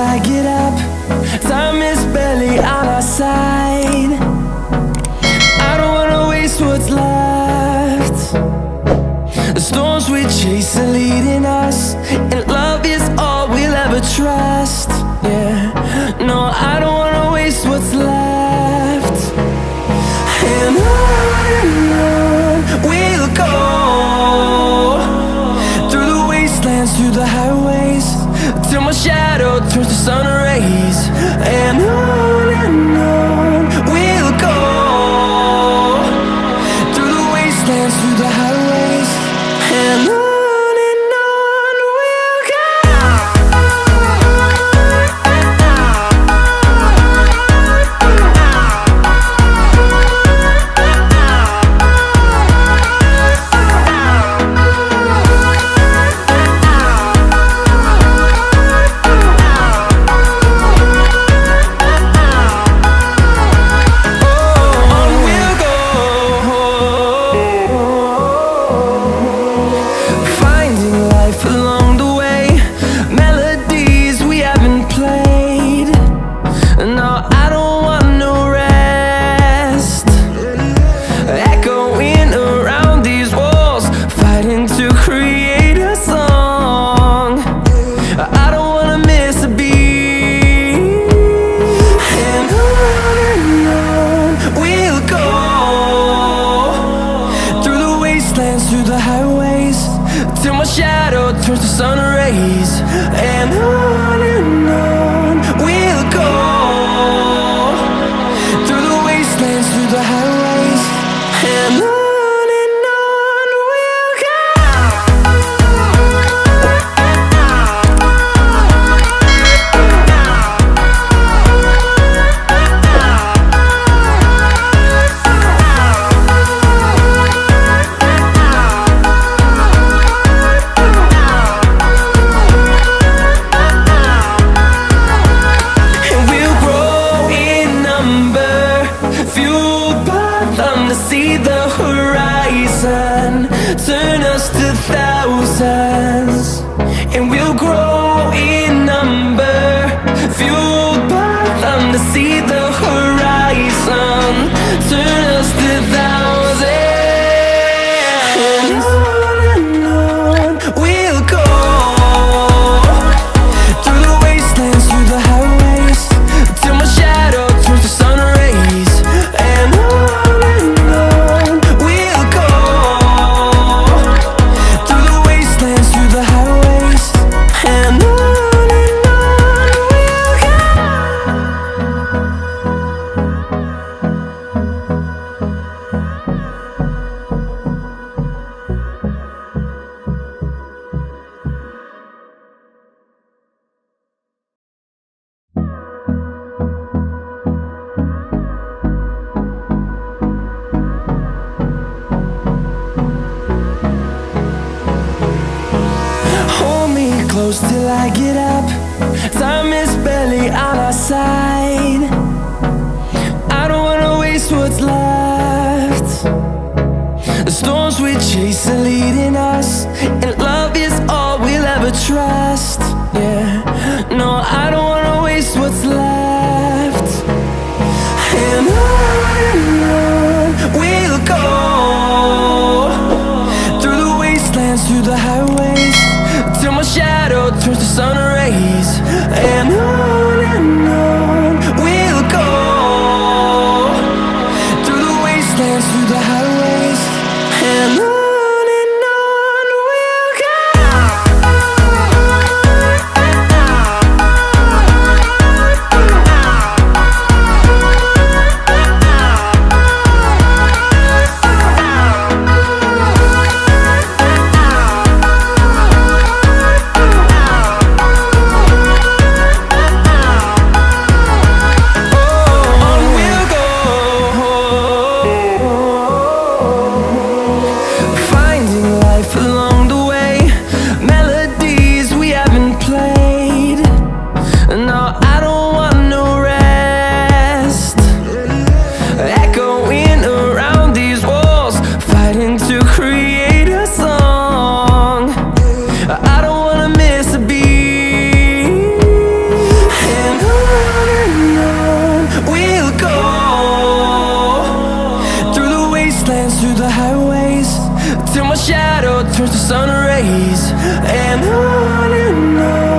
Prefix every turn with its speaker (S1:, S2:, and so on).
S1: I get up. Time is barely on our side. I don't wanna waste what's left. The storms we chase are leading us, and love is all we'll ever trust. Yeah, no, I don't wanna waste what's left. And on we'll go, through the wastelands, through the highways, till my shadow turns to sun rays. And on we'll go, through the wastelands, through the highways, and on we'll go. Through the highways, till my shadow turns to sun rays. And on we'll go, through the wastelands, through the highways, and on we'll go. See the horizon turn us to thousands, and we'll grow in number, fueled by them. To see the horizon turn us to thousands, and on we'll go, through the wastelands, through the highways, till my shadow turns to sun rays. And close till I get up. Time is barely on our side. I don't wanna waste what's left. The storms we chase are leading us, and love is all we'll ever trust. Yeah, no, I don't wanna waste what's left. And on we'll go, through the wastelands, through the highways, till my shadow turns to sun rays. And on we'll go, through the wastelands, through the highways, and on we'll go. through the highways till my shadow turns to sun rays. And on